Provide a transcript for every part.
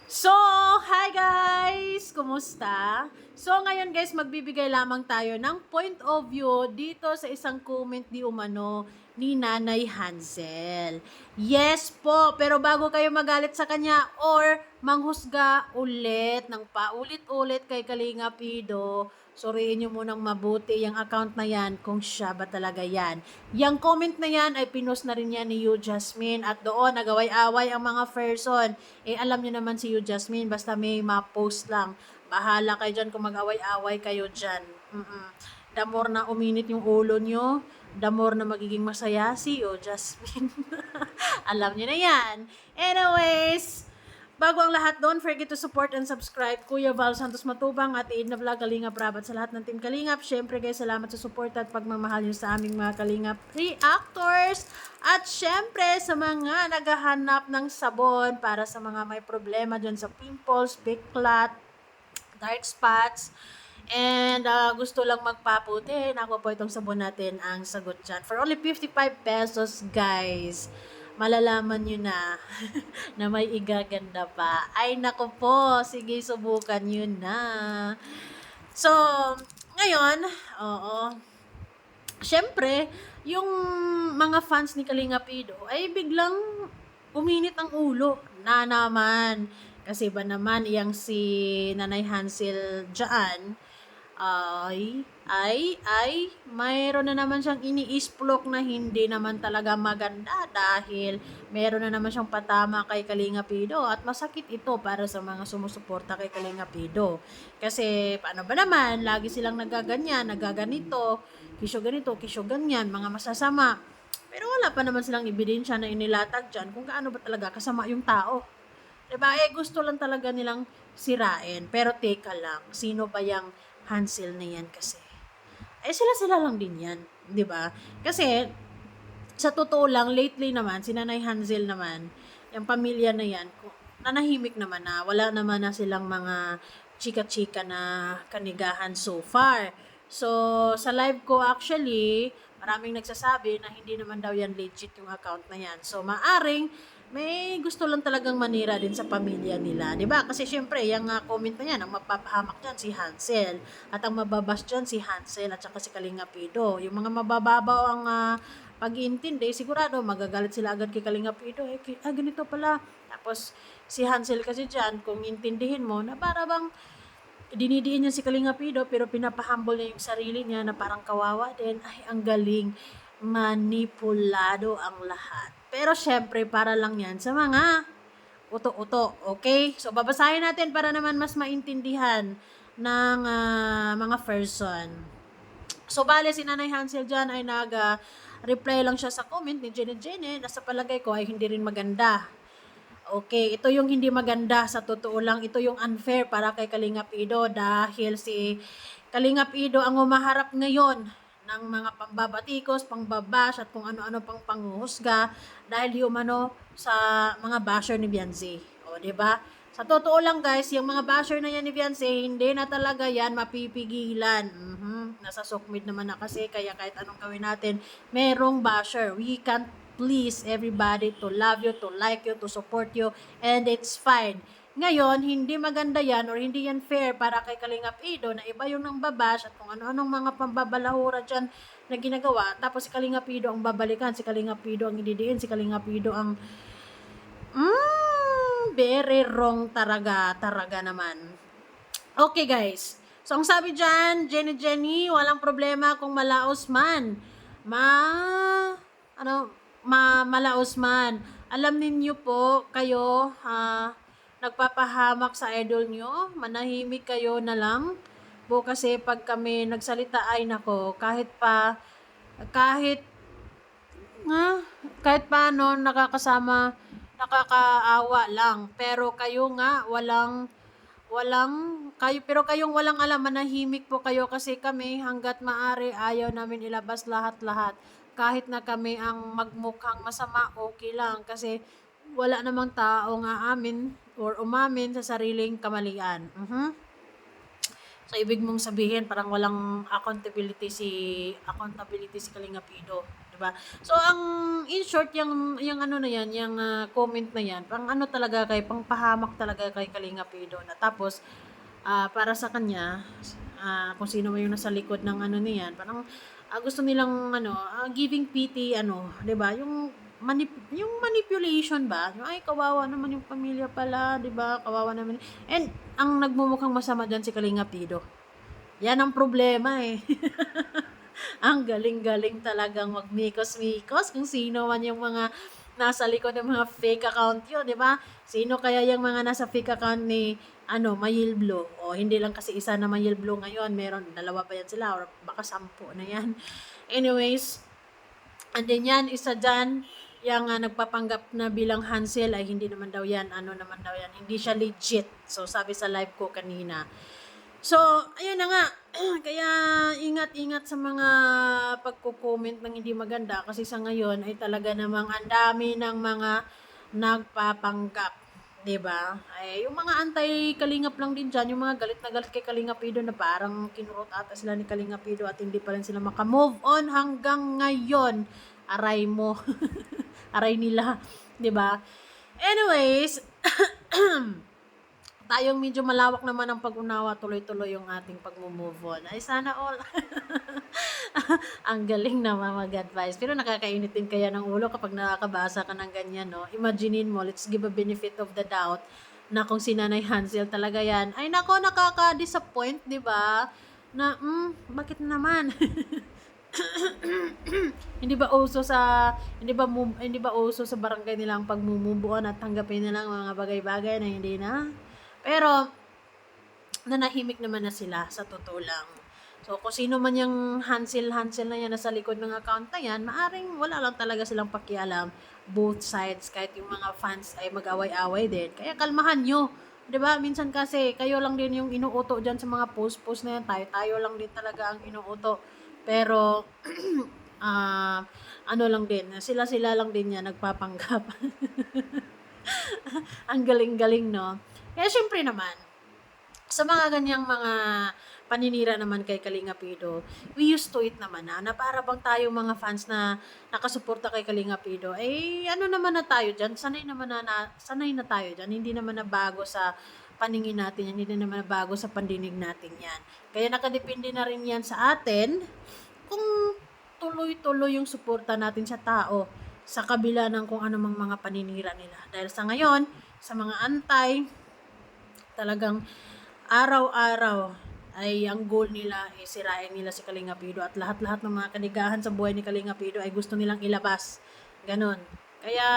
So, hi guys! Kumusta? So, ngayon guys, magbibigay lamang tayo ng point of view dito sa isang comment di umano ni Nanay Hansel. Yes po, pero bago kayo magalit sa kanya or manghusga ulit ng paulit-ulit kay Kalinga Pido, suriin nyo munang mabuti yung account na yan kung siya ba talaga yan. Yung comment na yan ay pinost na rin yan ni You Jasmine at doon nagaway-away ang mga person. Eh alam nyo naman si You Jasmine, basta may ma-post lang. Bahala kayo dyan kung mag-away-away kayo dyan. The more na uminit yung ulo nyo, the more na magiging masaya si You Jasmine. Alam nyo na yan. Anyways, bago ang lahat, don't forget to support and subscribe Kuya Val Santos Matubang at Aid na Vlog Kalingap Rabat sa lahat ng Team Kalingap. Syempre guys, salamat sa support at pagmamahal nyo sa aming mga Kalingap reactors. At syempre sa mga naghahanap ng sabon para sa mga may problema dyan sa pimples, bigclat, dark spots, and gusto lang magpaputi. Naku po, itong sabon natin ang sagot dyan. For only 55 pesos guys, malalaman nyo na na may igaganda pa. Ay nako po, sige subukan nyo na. So, ngayon, oo, syempre, yung mga fans ni Kalinga Pido ay biglang uminit ang ulo na naman. Kasi ba naman iyang si Nanay Hansel dyan ay mayroon na naman siyang iniisplok na hindi naman talaga maganda dahil mayroon na naman siyang patama kay Kalinga Pido at masakit ito para sa mga sumusuporta kay Kalinga Pido. Kasi paano ba naman, lagi silang nagaganito, kisyo ganito, kisyo ganyan, mga masasama. Pero wala pa naman silang ebidensya na inilatag dyan kung gaano ba talaga kasama yung tao. Diba? Eh, gusto lang talaga nilang sirain. Pero teka lang, sino ba yung Hansel na yan kasi? Eh, sila-sila lang din yan. Diba? Kasi, sa totoo lang, lately naman, si Nanay Hansel naman, yung pamilya na yan, nanahimik naman na, wala naman na silang mga chika-chika na kanigahan so far. So, sa live ko actually, maraming nagsasabi na hindi naman daw yan legit yung account na yan. So, maaring may gusto lang talagang manira din sa pamilya nila. 'Di ba? Kasi syempre, yung comment na yan, ang mapapahamak dyan si Hansel. At ang mababas dyan si Hansel at saka si Kalinga Pido. Yung mga mabababaw ang pag-iintindi, sigurado magagalit sila agad kay Kalinga Pido. Eh, ganito pala. Tapos, si Hansel kasi dyan, kung intindihin mo, na para bang dinidiin niya si Kalinga Pido pero pinapahumble niya yung sarili niya na parang kawawa din. Ay, ang galing. Manipulado ang lahat. Pero syempre, para lang yan sa mga uto-uto. Okay? So, babasahin natin para naman mas maintindihan ng mga person. So, bale, si Nanay Hansel dyan ay reply lang siya sa comment ni Jenny na sa palagay ko ay hindi rin maganda. Okay, ito yung hindi maganda sa totoo lang. Ito yung unfair para kay Kalinga Pido dahil si Kalinga Pido ang umaharap ngayon ng mga pambabatikos, pangbabash at kung ano-ano pang panghuhusga dahil di umano sa mga basher ni Beyonce. O, di ba? Sa totoo lang guys, yung mga basher na yan ni Beyonce, hindi na talaga yan mapipigilan. Nasa sokmid naman na kasi, kaya kahit anong gawin natin, merong basher. We can't please everybody to love you, to like you, to support you, and it's fine. Ngayon, hindi maganda yan or hindi yan fair para kay Kalingap Ido na iba yung nang babash at kung ano-anong mga pambabalahura dyan na ginagawa. Tapos si Kalingap Ido ang babalikan, si Kalingap Ido ang ididiin, si Kalingap Ido ang very wrong talaga naman. Okay guys, so ang sabi dyan, Jenny, walang problema kung malaos man. Malaos man. Alam ninyo po, kayo, nagpapahamak sa idol nyo, manahimik kayo na lang. Kasi pag kami nagsalita ay nako, kahit kahit paano nakakaawa lang. Pero kayo nga, kayong walang alam, manahimik po kayo kasi kami hanggat maaari ayaw namin ilabas lahat-lahat. Kahit na kami ang magmukhang masama, okay lang kasi wala namang tao nga amin or umamin sa sariling kamalian. So, ibig mong sabihin, parang walang accountability si Kalinga Pido. 'di ba? So ang in short yung ano na yan, yung comment na yan, pang ano talaga kay pangpahamak talaga kay Kalinga Pido na tapos para sa kanya kung sino man yung nasa likod ng ano niyan, parang gusto nilang ano, giving pity ano, 'di ba? Yung manipulation ba? Yung ay kawawa naman yung pamilya pala, 'di ba? Kawawa naman. And ang nagmumukhang masama diyan si Kalinga Pido. Yan ang problema eh. Ang galing-galing talagang magmikos-mikos kung sino man yung mga nasa likod ng mga fake account yun, di ba? Sino kaya yung mga nasa fake account ni Mayil Blue? O hindi lang kasi isa na Mayil Blue ngayon, meron dalawa pa yan sila or baka 10 na yan. Anyways, and then yan, isa dyan, yung nagpapanggap na bilang Hansel ay hindi naman daw yan, ano naman daw yan, hindi siya legit. So sabi sa live ko kanina. So, ayun na nga. Kaya ingat-ingat sa mga pagko-comment ng hindi maganda kasi sa ngayon ay talaga namang ang dami ng mga nagpapanggap, 'di ba? Ay yung mga anti-Kalingap lang din diyan, yung mga galit na galit kay Kalingap Pido na parang kinurot ata sila ni Kalingap Pido at hindi pa rin sila maka-move on hanggang ngayon. Aray mo. Aray nila, 'di ba? Anyways, tayong medyo malawak naman ang pag-unawa, tuloy-tuloy yung ating pag-move on. Ay, sana all. Ang galing naman mag-advise. Pero nakakainit din kaya ng ulo kapag nakakabasa ka ng ganyan, no? Imaginein mo, let's give a benefit of the doubt na kung si Nanay Hansel talaga yan. Ay, nako, nakaka-disappoint, di ba? Na, bakit naman? Hindi ba uso sa barangay nila ang pagmumubuan at tanggapin nila ang mga bagay-bagay na hindi na. Pero nanahimik naman na sila sa totoo lang. So kung sino man yung Hansel na yan nasa likod ng account na yan, maaring wala lang talaga silang pakialam both sides kahit yung mga fans ay mag-away-away din. Kaya kalmahan nyo. 'Di ba? Minsan kasi kayo lang din yung inuuto diyan sa mga post na yan. Tayo lang din talaga ang inuuto. Pero ano lang din, sila lang din yan nagpapanggap. Ang galing-galing, no? Kaya syempre naman, sa mga ganyang mga paninira naman kay Kalinga Pido, we used to it naman na para bang tayo mga fans na nakasuporta kay Kalinga Pido, ano naman na tayo dyan, sanay na tayo dyan, hindi naman na bago sa paningin natin yan, hindi naman na bago sa pandinig natin yan. Kaya nakadepende na rin yan sa atin, kung tuloy-tuloy yung suporta natin sa tao, sa kabila ng kung anumang mga paninira nila. Dahil sa ngayon, sa mga antay, talagang araw-araw ay ang goal nila ay sirain nila si Kalinga Pido at lahat-lahat ng mga kanigahan sa buhay ni Kalinga Pido ay gusto nilang ilabas. Ganon. Kaya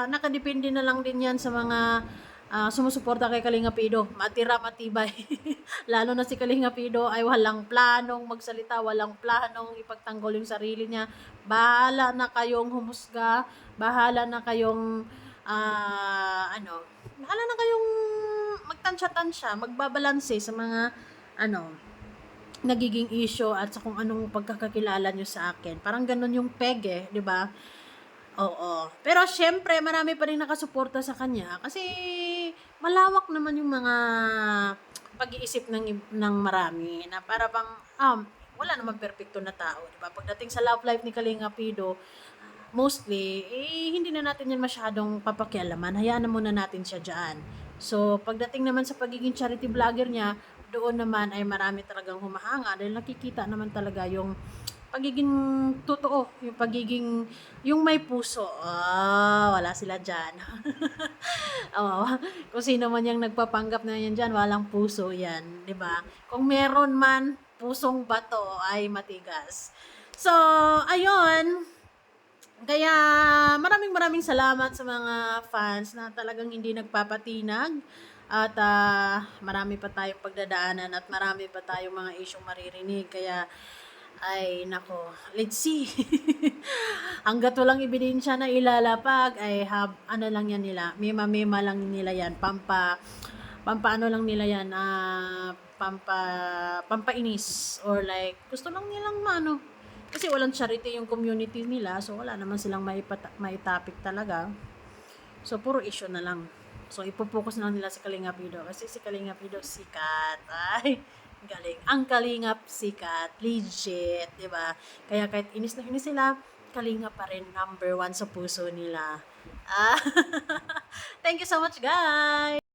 nakadepende na lang din yan sa mga sumusuporta kay Kalinga Pido. Matira, matibay. Lalo na si Kalinga Pido ay walang planong magsalita, walang planong ipagtanggol yung sarili niya. Bahala na kayong humusga, bahala na kayong bahala na kayong magtansya-tansya, magbabalanse sa mga nagiging issue at sa kung anong pagkakakilala nyo sa akin. Parang ganun yung peg 'di ba? Oo. Pero syempre, marami pa rin nakasuporta sa kanya kasi malawak naman yung mga pag-iisip ng marami na para bang wala naman perpekto na tao, 'di ba? Pagdating sa love life ni Kalinga Pido, mostly, hindi na natin yan masyadong papakialaman. Hayaan na muna natin siya dyan. So, pagdating naman sa pagiging charity vlogger niya, doon naman ay marami talagang humahanga dahil nakikita naman talaga yung pagiging totoo, yung may puso. Wala sila dyan. Kung sino man yung nagpapanggap na yan dyan, walang puso yan, di ba? Kung meron man, pusong bato ay matigas. So, ayun, kaya maraming salamat sa mga fans na talagang hindi nagpapatinag at marami pa tayong pagdadaanan at marami pa tayong mga isyong maririnig. Kaya ay nako, let's see. Hanggat walang ebidensya na ilalapag ay ano lang yan nila, mema lang nila yan, ano lang nila yan, pampainis or like gusto lang nilang kasi walang charity yung community nila, so wala naman silang maitapik talaga. So puro issue na lang. So ipopokus na lang nila sa Kalinga Pido kasi si Kalinga Pido sikat. Ay, galing. Ang Kalingap sikat, legit, 'di ba? Kaya kahit inis na inis sila, Kalinga pa rin number 1 sa puso nila. Ah, thank you so much, guys!